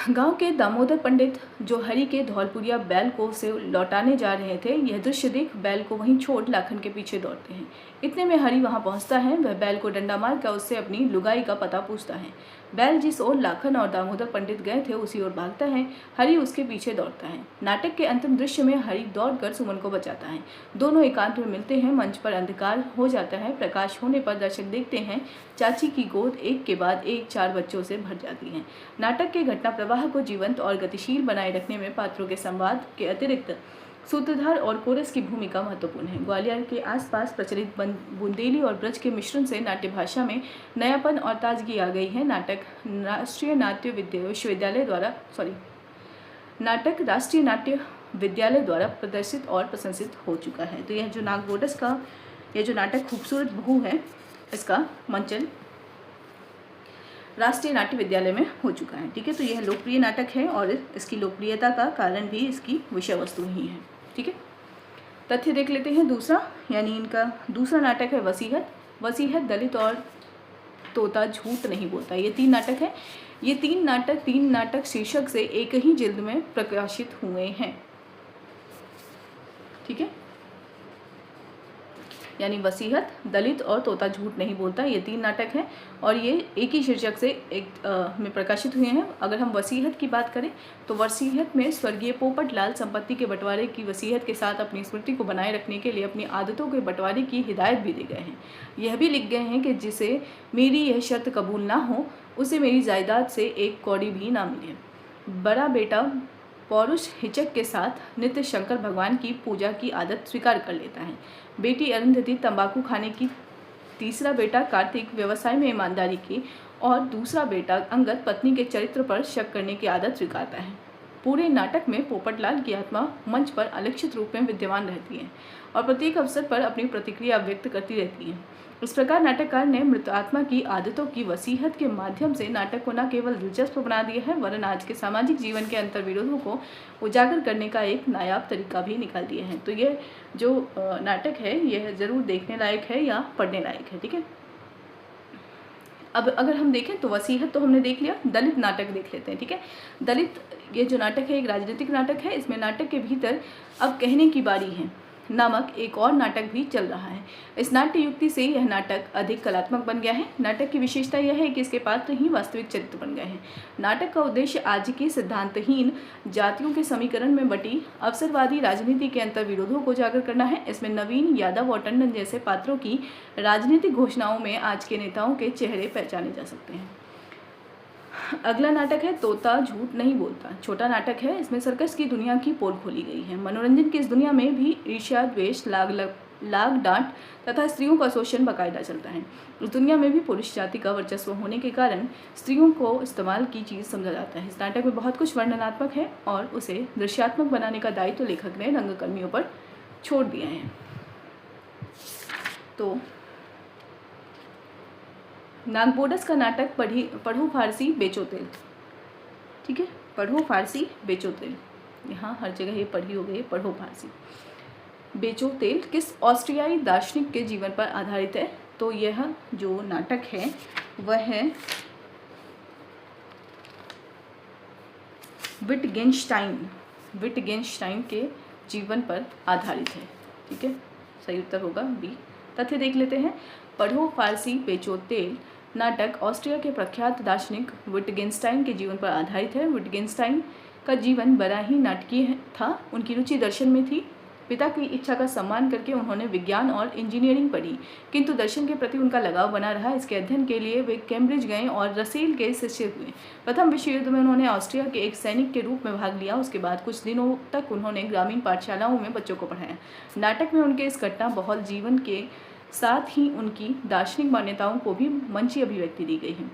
गांव के दामोदर पंडित जो हरि के धौलपुरिया बैल को उसे लौटाने जा रहे थे, यह दृश्य देख बैल को वहीं छोड़ लाखन के पीछे दौड़ते हैं। इतने में हरि वहां पहुंचता है। वह बैल को डंडा मारकर उससे अपनी लुगाई का पता पूछता है। बैल जिस ओर लाखन और दामोदर पंडित गए थे उसी ओर भागता है। हरि उसके पीछे दौड़ता है। नाटक के अंतिम दृश्य में हरि दौड़कर सुमन को बचाता है। दोनों एकांत में मिलते हैं। मंच पर अंधकार हो जाता है। प्रकाश होने पर दर्शक देखते हैं चाची की गोद एक के बाद एक 4 बच्चों से भर जाती है। नाटक के घटना प्रवाह को जीवंत और गतिशील बनाए रखने में पात्रों के संवाद के अतिरिक्त सूत्रधार और कोरस की भूमिका महत्वपूर्ण है। ग्वालियर के आसपास प्रचलित बुंदेली और ब्रज के मिश्रण से नाट्य भाषा में नयापन और ताजगी आ गई है। नाटक राष्ट्रीय नाट्य विद्यालय द्वारा प्रदर्शित और प्रशंसित हो चुका है। तो यह जो नागगोडस का यह जो नाटक खूबसूरत बहू है, इसका मंचन राष्ट्रीय नाट्य विद्यालय में हो चुका है। ठीक है, तो यह लोकप्रिय नाटक है और इसकी लोकप्रियता का कारण भी इसकी विषय वस्तु ही है। ठीक है, तथ्य देख लेते हैं दूसरा, यानी इनका दूसरा नाटक है वसीयत। वसीयत, दलित और तोता झूठ नहीं बोलता। ये 3 नाटक है। ये तीन नाटक शीर्षक से एक ही जिल्द में प्रकाशित हुए हैं। ठीक है, यानी वसीयत, दलित और तोता झूठ नहीं बोलता, ये 3 नाटक हैं और ये एक ही शीर्षक से में प्रकाशित हुए हैं। अगर हम वसीयत की बात करें तो वसीयत में स्वर्गीय पोपट लाल संपत्ति के बंटवारे की वसीयत के साथ अपनी स्मृति को बनाए रखने के लिए अपनी आदतों के बंटवारे की हिदायत भी दे गए हैं। यह भी लिख गए हैं कि जिसे मेरी यह शर्त कबूल ना हो उसे मेरी जायदाद से 1 कौड़ी भी ना मिले। बड़ा बेटा पौरुष हिचक के साथ नित्य शंकर भगवान की पूजा की आदत स्वीकार कर लेता है। बेटी अरुंधति तंबाकू खाने की, तीसरा बेटा कार्तिक व्यवसाय में ईमानदारी की और दूसरा बेटा अंगद पत्नी के चरित्र पर शक करने की आदत स्वीकारता है। पूरे नाटक में पोपटलाल की आत्मा मंच पर अलक्षित रूप में विद्यमान रहती है और प्रत्येक अवसर पर अपनी प्रतिक्रिया व्यक्त करती रहती है। इस प्रकार नाटककार ने मृत आत्मा की आदतों की वसीयत के माध्यम से नाटक को न केवल दिलचस्प बना दिया है वरन आज के सामाजिक जीवन के अंतर्विरोधों को उजागर करने का एक नायाब तरीका भी निकाल दिया है। तो ये जो नाटक है यह ज़रूर देखने लायक है या पढ़ने लायक है। ठीक है, अब अगर हम देखें तो वसीयत तो हमने देख लिया, दलित नाटक देख लेते हैं। ठीक है, दलित ये जो नाटक है एक राजनीतिक नाटक है। इसमें नाटक के भीतर अब कहने की बारी है। नामक एक और नाटक भी चल रहा है। इस नाट्य युक्ति से यह नाटक अधिक कलात्मक बन गया है। नाटक की विशेषता यह है कि इसके पात्र ही वास्तविक चरित्र बन गए हैं। नाटक का उद्देश्य आज की सिद्धांतहीन जातियों के समीकरण में बटी अवसरवादी राजनीति के अंतर विरोधों को उजागर करना है। इसमें नवीन, यादव और टंडन जैसे पात्रों की राजनीतिक घोषणाओं में आज के नेताओं के चेहरे पहचाने जा सकते हैं। अगला नाटक है तोता झूठ नहीं बोलता। छोटा नाटक है। इसमें सर्कस की दुनिया की पोल खोली गई है। मनोरंजन की इस दुनिया में भी ईर्ष्या, द्वेष, लाग डांट तथा स्त्रियों का शोषण बाकायदा चलता है। इस दुनिया में भी पुरुष जाति का वर्चस्व होने के कारण स्त्रियों को इस्तेमाल की चीज़ समझा जाता है। इस नाटक में बहुत कुछ वर्णनात्मक है और उसे दृश्यात्मक बनाने का दायित्व लेखक ने रंगकर्मियों पर छोड़ दिया है। तो नागबोडस का नाटक पढ़ो फारसी बेचो तेल। ठीक है, पढ़ो फारसी बेचो तेल। यहाँ हर जगह ये पढ़ी हो गई, पढ़ो फारसी बेचो तेल किस ऑस्ट्रियाई दार्शनिक के जीवन पर आधारित है? तो यह जो नाटक है वह है विटगेन्स्टाइन के जीवन पर आधारित है। ठीक है, सही उत्तर होगा बी। तथ्य देख लेते हैं। पढ़ो फारसी बेचो तेल नाटक ऑस्ट्रिया के प्रख्यात दार्शनिक विटगेन्स्टाइन के जीवन पर आधारित है। विटगेन्स्टाइन का जीवन बड़ा ही नाटकीय था। उनकी रुचि दर्शन में थी। पिता की इच्छा का सम्मान करके उन्होंने विज्ञान और इंजीनियरिंग पढ़ी, किंतु दर्शन के प्रति उनका लगाव बना रहा। इसके अध्ययन के लिए वे कैम्ब्रिज गए और रसेल के शिष्य हुए। प्रथम विश्व युद्ध में उन्होंने ऑस्ट्रिया के एक सैनिक के रूप में भाग लिया। उसके बाद कुछ दिनों तक उन्होंने ग्रामीण पाठशालाओं में बच्चों को पढ़ाया। नाटक में उनके इस घटना बहुल जीवन के साथ ही उनकी दार्शनिक मान्यताओं को भी मंची अभिव्यक्ति दी गई है।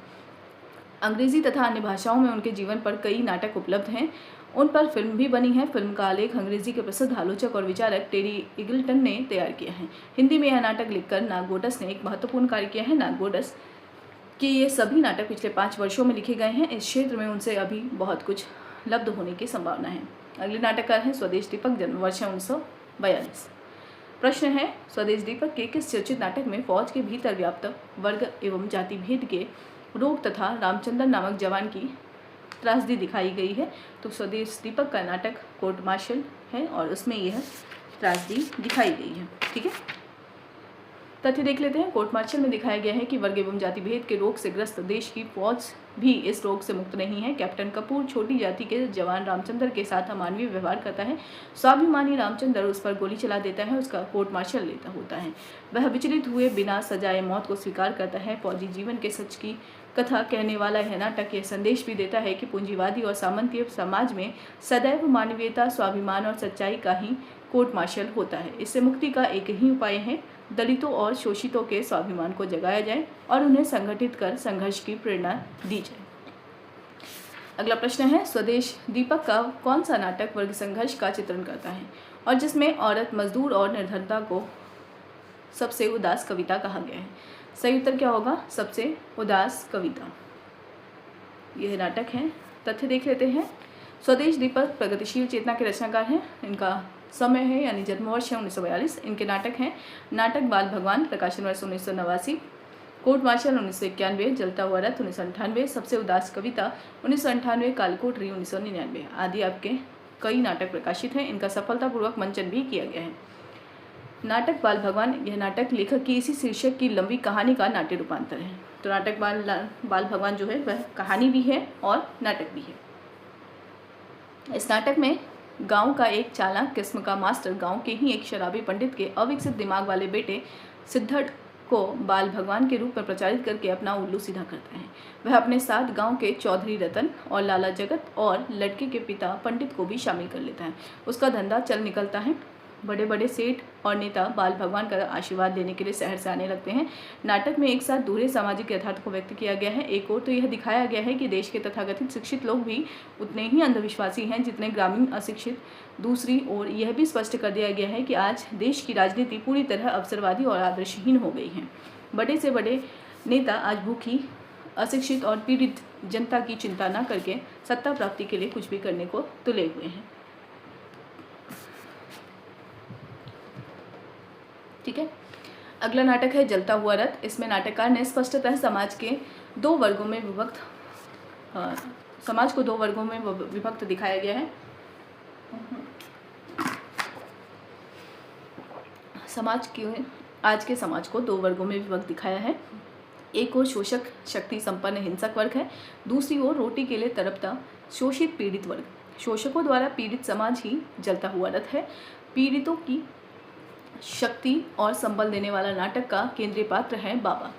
अंग्रेजी तथा अन्य भाषाओं में उनके जीवन पर कई नाटक उपलब्ध हैं। उन पर फिल्म भी बनी है। फिल्म का आलेख अंग्रेजी के प्रसिद्ध आलोचक और विचारक टेरी इगल्टन ने तैयार किया है। हिंदी में यह नाटक लिखकर नागबोडस ने एक महत्वपूर्ण कार्य किया है। नागबोडस के ये सभी नाटक पिछले 5 वर्षों में लिखे गए हैं। इस क्षेत्र में उनसे अभी बहुत कुछ लब्ध होने की संभावना है। अगले नाटककार हैं स्वदेश दीपक, जन्म वर्ष 1942। प्रश्न है स्वदेश दीपक के किस चर्चित नाटक में फौज के भीतर व्याप्त वर्ग एवं जाति भेद के रोग तथा रामचंद्र नामक जवान की त्रासदी दिखाई गई है? तो स्वदेश दीपक का नाटक कोर्ट मार्शल है और उसमें यह त्रासदी दिखाई गई है। ठीक है, तथ्य देख लेते हैं। कोर्ट मार्शल में दिखाया गया है कि वर्ग एवं जाति भेद के रोग से ग्रस्त देश की फौज भी इस रोग से मुक्त नहीं है। कैप्टन कपूर छोटी जाति के जवान रामचंद्र के साथ अमानवीय व्यवहार करता है। स्वाभिमानी रामचंद्र उस पर गोली चला देता है। उसका कोर्ट मार्शल लेता होता है। वह विचलित हुए बिना सजाए मौत को स्वीकार करता है। फौजी जीवन के सच की कथा कहने वाला यह नाटक यह संदेश भी देता है कि पूंजीवादी और सामंतीय समाज में सदैव मानवीयता, स्वाभिमान और सच्चाई का ही कोर्ट मार्शल होता है। इससे मुक्ति का एक ही उपाय है, दलितों और शोषितों के स्वाभिमान को जगाया जाए और उन्हें संगठित कर संघर्ष की प्रेरणा दी जाए। अगला प्रश्न है स्वदेश दीपक का कौन सा नाटक वर्ग संघर्ष का चित्रण करता है और जिसमें औरत, मजदूर और निर्धनता को सबसे उदास कविता कहा गया है? सही उत्तर क्या होगा? सबसे उदास कविता यह नाटक है। तथ्य देख लेते हैं। स्वदेश दीपक प्रगतिशील चेतना के रचनाकार हैं। इनका समय है यानी जन्म वर्ष है 1942। इनके नाटक हैं नाटक बाल भगवान, प्रकाशन वर्ष 1989, कोर्ट मार्शल 1991, जलता हुआ रथ 1998, सबसे उदास कविता 1998, कालकोटरी 1999 आदि आपके कई नाटक प्रकाशित हैं। इनका सफलतापूर्वक मंचन भी किया गया है। नाटक बाल भगवान यह नाटक लेखक की इसी शीर्षक की लंबी कहानी का नाट्य रूपांतर है। तो नाटक बाल भगवान जो है वह कहानी भी है और नाटक भी है। इस नाटक में गांव का एक चालाक किस्म का मास्टर गांव के ही एक शराबी पंडित के अविकसित दिमाग वाले बेटे सिद्धड़ को बाल भगवान के रूप में प्रचारित करके अपना उल्लू सीधा करता है। वह अपने साथ गांव के चौधरी रतन और लाला जगत और लड़के के पिता पंडित को भी शामिल कर लेता है। उसका धंधा चल निकलता है। बड़े बड़े सेठ और नेता बाल भगवान का आशीर्वाद लेने के लिए शहर से आने लगते हैं। नाटक में एक साथ दोहरे सामाजिक यथार्थ को व्यक्त किया गया है। एक और तो यह दिखाया गया है कि देश के तथाकथित शिक्षित लोग भी उतने ही अंधविश्वासी हैं जितने ग्रामीण अशिक्षित। दूसरी ओर यह भी स्पष्ट कर दिया गया है कि आज देश की राजनीति पूरी तरह अवसरवादी और आदर्शहीन हो गई है। बड़े से बड़े नेता आज भूखी, अशिक्षित और पीड़ित जनता की चिंता न करके सत्ता प्राप्ति के लिए कुछ भी करने को तुले हुए हैं। ठीक है, अगला नाटक है जलता हुआ रथ। इसमें नाटककार ने स्पष्टतः समाज को दो वर्गों में विभक्त दिखाया गया है। आज के समाज को 2 वर्गों में विभक्त दिखाया है। एक ओर शोषक शक्ति संपन्न हिंसक वर्ग है, दूसरी ओर रोटी के लिए तड़पता शोषित पीड़ित वर्ग। शोषकों द्वारा पीड़ित समाज ही जलता हुआ रथ है। पीड़ितों की शक्ति और संबल देने वाला नाटक का केंद्रीय पात्र है बाबा।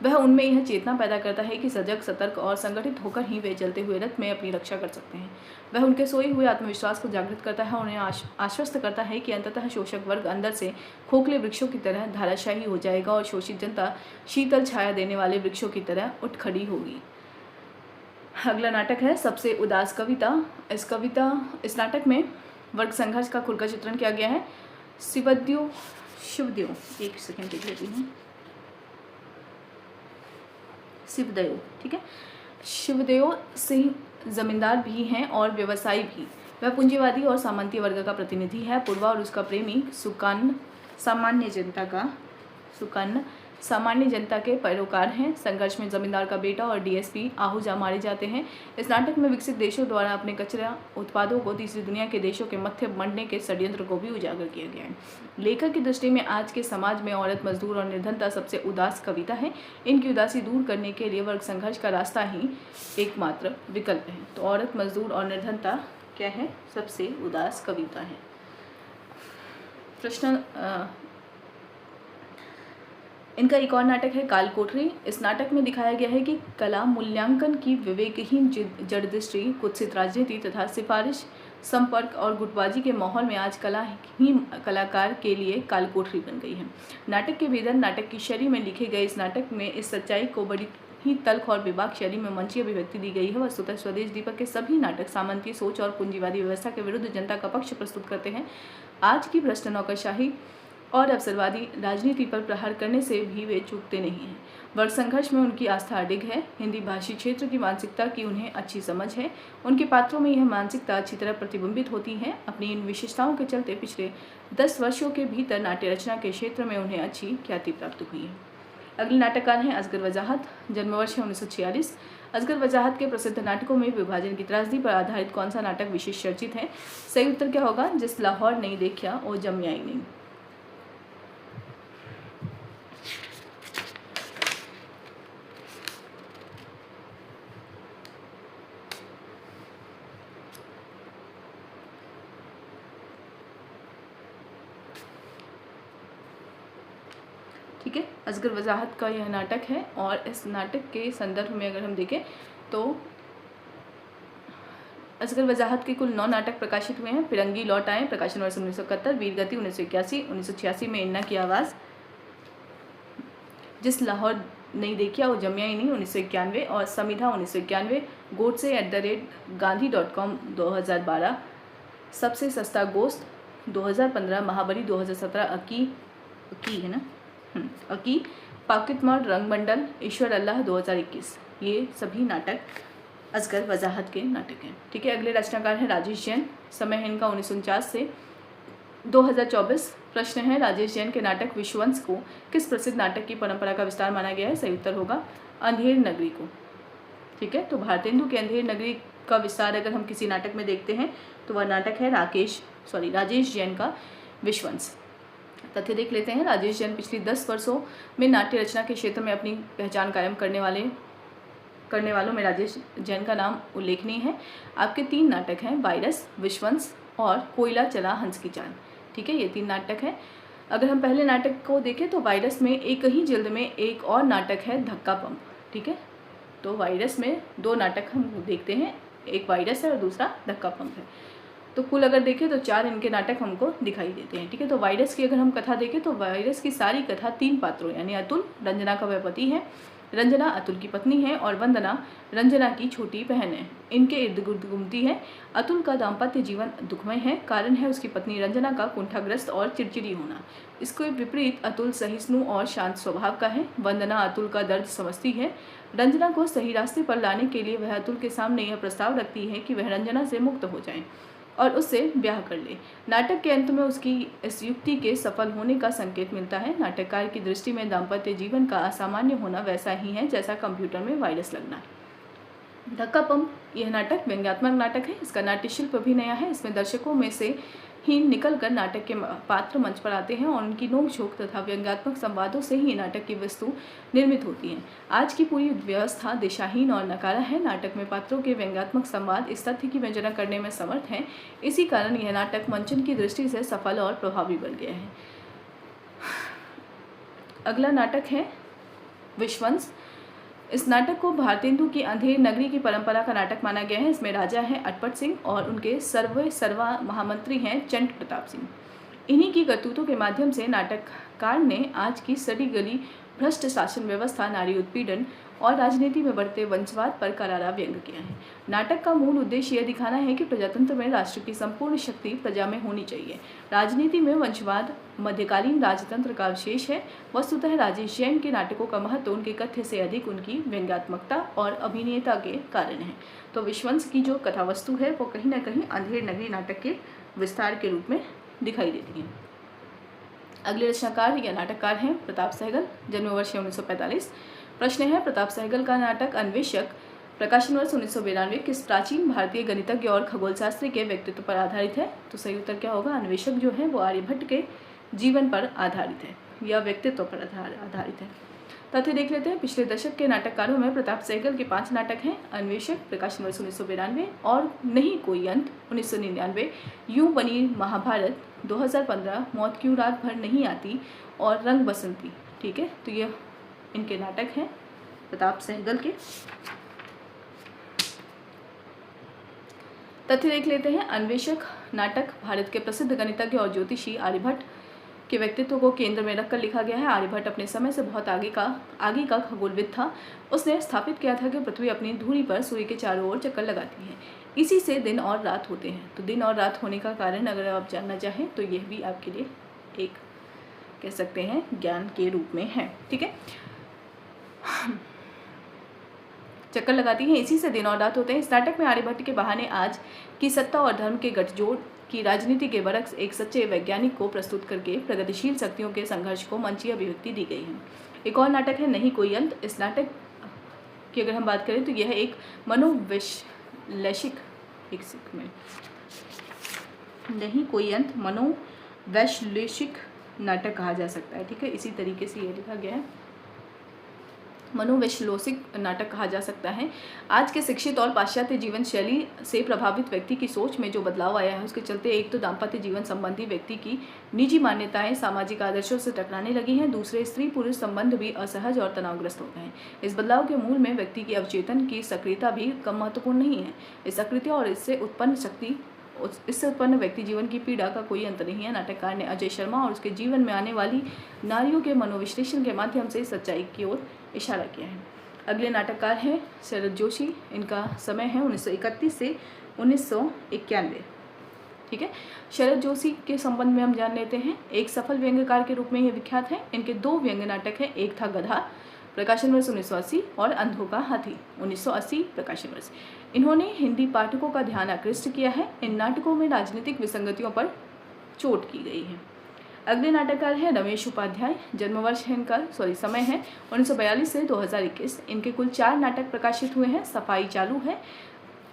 वह उनमें यह चेतना पैदा करता है कि सजग, सतर्क और संगठित होकर ही वे जलते हुए रथ में अपनी रक्षा कर सकते हैं। वह उनके सोए हुए आत्मविश्वास को जागृत करता है और उन्हें आश्वस्त करता है कि अंततः शोषक वर्ग अंदर से खोखले वृक्षों की तरह धाराशाही हो जाएगा और शोषित जनता शीतल छाया देने वाले वृक्षों की तरह उठ खड़ी होगी। अगला नाटक है सबसे उदास कविता। इस नाटक में वर्ग संघर्ष का खुलकर चित्रण किया गया है। शिवदेव, एक सेकेंड देख लेती हूँ। शिवदेव, ठीक है। शिवदेव सिंह जमींदार भी हैं और व्यवसायी भी। वह पूंजीवादी और सामंती वर्ग का प्रतिनिधि है। पूर्वा और उसका प्रेमी सुकन्न सामान्य जनता के पैरोकार हैं। संघर्ष में जमींदार का बेटा और डीएसपी आहूजा मारे जाते हैं। इस नाटक में विकसित देशों द्वारा अपने कचरा उत्पादों को तीसरी दुनिया के देशों के मध्य बांटने के षड्यंत्र को भी उजागर किया गया है। लेखक की दृष्टि में आज के समाज में औरत, मजदूर और निर्धनता सबसे उदास कविता है। इनकी उदासी दूर करने के लिए वर्ग संघर्ष का रास्ता ही एकमात्र विकल्प है। तो औरत, मजदूर और निर्धनता क्या है? सबसे उदास कविता है। प्रश्न इनका एक और नाटक है काल कोठरी। इस नाटक में दिखाया गया है कि कला मूल्यांकन की विवेकहीन जड़ दृष्टि, कुत्सित राजनीति तथा सिफारिश, संपर्क और गुटबाजी के माहौल में आज कला ही कलाकार के लिए काल कोठरी बन गई है। नाटक के भीतर नाटक की शैली में लिखे गए इस नाटक में इस सच्चाई को बड़ी ही तल्ख और बेबाक शैली में मंचीय अभिव्यक्ति दी गई है। वस्तुतः स्वदेश दीपक के सभी नाटक सामंती सोच और पूंजीवादी व्यवस्था के विरुद्ध जनता का पक्ष प्रस्तुत करते हैं। आज की भ्रष्ट नौकरशाही और अवसरवादी राजनीति पर प्रहार करने से भी वे चूकते नहीं हैं। वर्ग संघर्ष में उनकी आस्था अडिग है। हिंदी भाषी क्षेत्र की मानसिकता की उन्हें अच्छी समझ है। उनके पात्रों में यह मानसिकता अच्छी तरह प्रतिबिंबित होती है। अपनी इन विशेषताओं के चलते पिछले 10 वर्षों के भीतर नाट्य रचना के क्षेत्र में उन्हें अच्छी ख्याति प्राप्त हुई है। अगले नाटककार हैं असगर वजाहत। जन्मवर्ष है 1946। असगर वजाहत के प्रसिद्ध नाटकों में विभाजन की त्रासदी पर आधारित कौन सा नाटक विशेष चर्चित है? सही उत्तर क्या होगा? जिस लाहौर नहीं देखा वो जमिया ही नहीं। ठीक है, असगर वजाहत का यह नाटक है और इस नाटक के संदर्भ में अगर हम देखें तो असगर वजाहत के कुल 9 नाटक प्रकाशित हुए हैं। फिरंगी लौट आए, प्रकाशन वर्ष 1971, वीरगति 1981, 1986 में इन्ना की आवाज़, जिस लाहौर नहीं देखिया वो जमिया ही नहीं 1991 और समिधा 1991, गोडसे @गांधी.com 2012, सबसे सस्ता गोश्त 2015, महाबली 2017, अकी है ना अकी, पाकिटमार, रंगमंडल, ईश्वर अल्लाह 2021। ये सभी नाटक असगर वजाहत के नाटक हैं। ठीक है, अगले रचनाकार हैं राजेश जैन। समय है इनका 1949 से 2024। प्रश्न है राजेश जैन के नाटक विश्ववंश को किस प्रसिद्ध नाटक की परंपरा का विस्तार माना गया है? सही उत्तर होगा अंधेर नगरी को। ठीक है, तो भारतेंदु के अंधेर नगरी का विस्तार अगर हम किसी नाटक में देखते हैं तो वह नाटक है राजेश जैन का विश्ववंश। तथ्य देख लेते हैं। राजेश जैन पिछली 10 वर्षों में नाट्य रचना के क्षेत्र में अपनी पहचान कायम करने वालों में राजेश जैन का नाम उल्लेखनीय है। आपके 3 नाटक हैं, वायरस, विश्ववंश और कोयला चला हंस की चाल। ठीक है, ये 3 नाटक हैं। अगर हम पहले नाटक को देखें तो वायरस में एक ही जिल्द में एक और नाटक है धक्का पंप। ठीक है, तो वायरस में 2 नाटक हम देखते हैं, एक वायरस है और दूसरा धक्का पंप है। तो कुल अगर देखें तो 4 इनके नाटक हमको दिखाई देते हैं। ठीक है, तो वायरस की अगर हम कथा देखें तो वायरस की सारी कथा 3 पात्रों यानी अतुल, रंजना का वह पति है, रंजना अतुल की पत्नी है और वंदना रंजना की छोटी बहन है। इनके इर्द गिर्द घूमती है। अतुल का दाम्पत्य जीवन दुखमय है। कारण है उसकी पत्नी रंजना का कुंठाग्रस्त और चिड़चिड़ी होना। इसके विपरीत अतुल सहिष्णु और शांत स्वभाव का है। वंदना अतुल का दर्द समझती है। रंजना को सही रास्ते पर लाने के लिए वह अतुल के सामने यह प्रस्ताव रखती है कि वह रंजना से मुक्त हो जाए और उससे ब्याह कर ले। नाटक के अंत में उसकी इस युक्ति के सफल होने का संकेत मिलता है। नाटककार की दृष्टि में दाम्पत्य जीवन का असामान्य होना वैसा ही है जैसा कंप्यूटर में वायरस लगना। धक्का पंप यह नाटक व्यंग्यात्मक नाटक है। इसका नाट्य शिल्प भी नया है। इसमें दर्शकों में से ही निकलकर नाटक के पात्र मंच पर आते हैं और उनकी नोक-झोंक तथा व्यंग्यात्मक संवादों से ही नाटक की वस्तु निर्मित होती है। आज की पूरी व्यवस्था दिशाहीन और नकारा है। नाटक में पात्रों के व्यंग्यात्मक संवाद इस तथ्य की व्यंजना करने में समर्थ हैं, इसी कारण यह नाटक मंचन की दृष्टि से सफल और प्रभावी बन गया है। अगला नाटक है विश्वंस। इस नाटक को भारतेंदु की अंधेर नगरी की परंपरा का नाटक माना गया है। इसमें राजा हैं अटपट सिंह और उनके सर्वा महामंत्री हैं चंट प्रताप सिंह। इन्हीं की करतूतों के माध्यम से नाटककार ने आज की सड़ी गली भ्रष्ट शासन व्यवस्था, नारी उत्पीड़न और राजनीति में बढ़ते वंशवाद पर करारा व्यंग किया है। नाटक का मूल उद्देश्य यह दिखाना है कि प्रजातंत्र में राष्ट्र की संपूर्ण शक्ति प्रजा में होनी चाहिए। राजनीति में वंशवाद मध्यकालीन राजतंत्र का अवशेष है। वस्तुतः राजेश जैन के नाटकों का महत्व उनके कथ्य से अधिक उनकी व्यंग्यात्मकता और अभिनेता के कारण है। तो विश्वंस की जो कथा वस्तु है वो कहीं ना कहीं अंधेर नगरी नाटक के विस्तार के रूप में दिखाई देती है। अगले रचनाकार या नाटककार हैं प्रताप सहगल, जन्म वर्ष 1945। प्रश्न है, प्रताप सहगल का नाटक अन्वेषक प्रकाशन वर्ष 1992 किस प्राचीन भारतीय गणितज्ञ और खगोलशास्त्री के व्यक्तित्व पर आधारित है? तो सही उत्तर क्या होगा? अन्वेषक जो है वो आर्यभट्ट के जीवन पर आधारित है या व्यक्तित्व पर आधारित है। तथ्य देख लेते हैं। पिछले दशक के नाटककारों में प्रताप सहगल के 5 नाटक हैं। अन्वेषक प्रकाशन वर्ष 1992 और नहीं कोई अंत 1999, यूं बनी महाभारत 2015, मौत क्यों रात भर नहीं आती और रंग बसंती। ठीक है, तो ये इनके नाटक हैं प्रताप सहगल के। तथ्य देख लेते हैं। अन्वेषक नाटक भारत के प्रसिद्ध गणितज्ञ और ज्योतिषी आर्यभट्ट के व्यक्तित्व को केंद्र में रखकर लिखा गया है। आर्यभट्ट अपने समय से बहुत आगे का खगोलविद था। उसने स्थापित किया था कि पृथ्वी अपनी धुरी पर सूर्य के चारों ओर चक्कर लगाती है, इसी से दिन और रात होते हैं। तो दिन और रात होने का कारण अगर आप जानना चाहें तो यह भी आपके लिए एक कह सकते हैं ज्ञान के रूप में है। ठीक है, चक्कर लगाती हैं, इसी से दिन और रात होते हैं। इस नाटक में आर्यभट्ट के बहाने आज की सत्ता और धर्म के गठजोड़ की राजनीति के बरक्स एक सच्चे वैज्ञानिक को प्रस्तुत करके प्रगतिशील शक्तियों के संघर्ष को मंचीय अभिव्यक्ति दी गई है। एक और नाटक है नहीं कोई अंत। इस नाटक की अगर हम बात करें तो यह एक मनोवैश्लेषिक नहीं कोई अंत मनोवैश्लेषिक नाटक कहा जा सकता है। ठीक है, इसी तरीके से यह लिखा गया है, मनोवैश्लेषिक नाटक कहा जा सकता है। आज के शिक्षित और पाश्चात्य जीवन शैली से प्रभावित व्यक्ति की सोच में जो बदलाव आया है उसके चलते एक तो दाम्पत्य जीवन संबंधी व्यक्ति की निजी मान्यताएं सामाजिक आदर्शों से टकराने लगी हैं, दूसरे स्त्री पुरुष संबंध भी असहज और तनावग्रस्त हो गए हैं। इस बदलाव के मूल में व्यक्ति की अवचेतन की सक्रियता भी कम महत्वपूर्ण नहीं है। इस सक्रियता और इससे उत्पन्न व्यक्ति जीवन की पीड़ा का कोई अंत नहीं है। नाटककार ने अजय शर्मा और उसके जीवन में आने वाली नारियों के मनोविश्लेषण के माध्यम से सच्चाई की ओर इशारा किया है। अगले नाटककार हैं शरद जोशी। इनका समय है 1931 से 1991। ठीक है, शरद जोशी के संबंध में हम जान लेते हैं। एक सफल व्यंग्यकार के रूप में ये विख्यात हैं। इनके 2 व्यंग्य नाटक हैं, एक था गधा प्रकाशन वर्ष 1980 और अंधों का हाथी 1980 प्रकाशन वर्ष। इन्होंने हिंदी पाठकों का ध्यान आकृष्ट किया है। इन नाटकों में राजनीतिक विसंगतियों पर चोट की गई है। अगले नाटककार है रमेश उपाध्याय। जन्म वर्ष है इनका समय है 1942 से 2021। इनके कुल 4 नाटक प्रकाशित हुए हैं। सफाई चालू है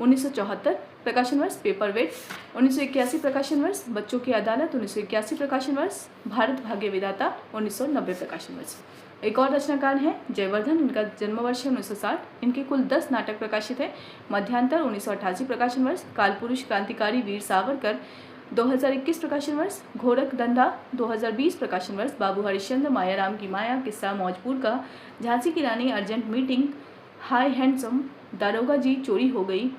1974 प्रकाशन वर्ष, पेपरवेट 1981 प्रकाशन वर्ष, बच्चों की अदालत 1981 प्रकाशन वर्ष, भारत भाग्य विधाता 1990 प्रकाशन वर्ष। एक और रचनाकार हैं जयवर्धन। इनका जन्म वर्ष है 1960। इनके कुल 10 नाटक प्रकाशित है। मध्यांतर 1988 प्रकाशन वर्ष, कालपुरुष क्रांतिकारी वीर सावरकर 2021 प्रकाशन वर्ष, घोरक धंधा 2020 प्रकाशन वर्ष, बाबू हरिश्चंद्र, मायाराम की माया, किस्सा मौजपुर का, झांसी की रानी, अर्जेंट मीटिंग, हाई हैंडसम, दारोगा जी, चोरी हो गई,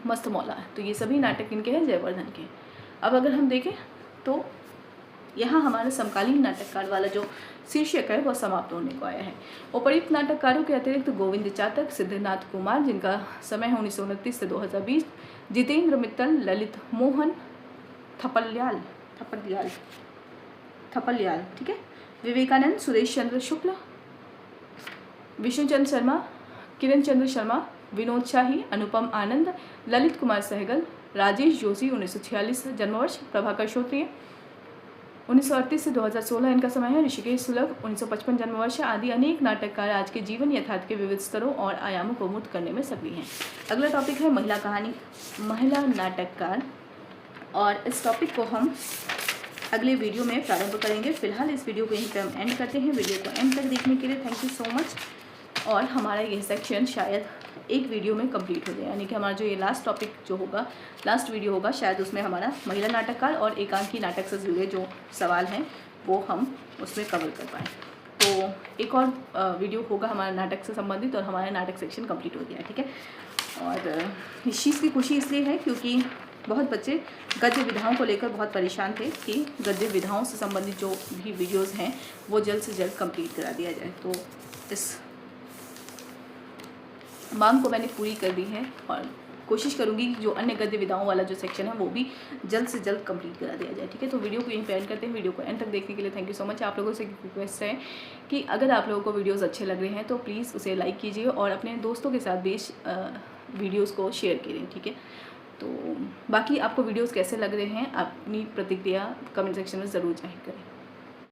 मस्त मौला। तो ये सभी नाटक इनके हैं जयवर्धन के। अब अगर हम देखें तो यहाँ हमारा समकालीन नाटककार वाला जो शीर्षक है वह समाप्त होने को आया है। उपयुक्त नाटककारों के अतिरिक्त गोविंद चातक, सिद्धनाथ कुमार जिनका समय है 1929 से 2020, जितेंद्र मित्तल, ललित मोहन थपलियाल, ठीक है, विवेकानंद, सुरेश चंद्र शुक्ल, विष्णुचंद्र शर्मा, किरण चंद्र शर्मा, विनोद शाही, अनुपम आनंद, ललित कुमार सहगल, राजेश जोशी 1946 जन्मवर्ष, प्रभाकर श्रोत्रिय 1938 से 2016 इनका समय है, ऋषिकेश सुलभ 1955 जन्मवर्ष आदि अनेक नाटककार आज के जीवन यथार्थ के विविध स्तरों और आयामों को मूर्त करने में सक्रिय हैं। अगला टॉपिक है महिला कहानी। महिला नाटककार और इस टॉपिक को हम अगले वीडियो में प्रारंभ करेंगे। फिलहाल इस वीडियो को यहीं पे हम एंड करते हैं। वीडियो को एंड तक देखने के लिए थैंक यू सो मच। और हमारा ये सेक्शन शायद एक वीडियो में कंप्लीट हो जाए, यानी कि हमारा जो ये लास्ट टॉपिक जो होगा, लास्ट वीडियो होगा, शायद उसमें हमारा महिला नाटककार और एकांकी नाटक से जुड़े जो सवाल हैं वो हम उसमें कवर कर पाएँ। तो एक और वीडियो होगा हमारा नाटक से संबंधित और हमारा नाटक सेक्शन कंप्लीट हो गया, ठीक है। और इस चीज़ की खुशी इसलिए है क्योंकि बहुत बच्चे गद्य विधाओं को लेकर बहुत परेशान थे कि गद्य विधाओं से संबंधित जो भी वीडियोस हैं वो जल्द से जल्द कंप्लीट करा दिया जाए। तो इस मांग को मैंने पूरी कर दी है और कोशिश करूंगी कि जो अन्य गद्य विधाओं वाला जो सेक्शन है वो भी जल्द से जल्द कंप्लीट करा दिया जाए, ठीक है। तो वीडियो को यहीं पे एंड करते हैं। वीडियो को एंड तक देखने के लिए थैंक यू सो मच। आप लोगों से रिक्वेस्ट है कि अगर आप लोगों को वीडियोज़ अच्छे लग रहे हैं तो प्लीज़ उसे लाइक कीजिए और अपने दोस्तों के साथ वीडियोज़ को शेयर करें, ठीक है। तो बाकी आपको वीडियोस कैसे लग रहे हैं अपनी प्रतिक्रिया कमेंट सेक्शन में ज़रूर जाहिर करें।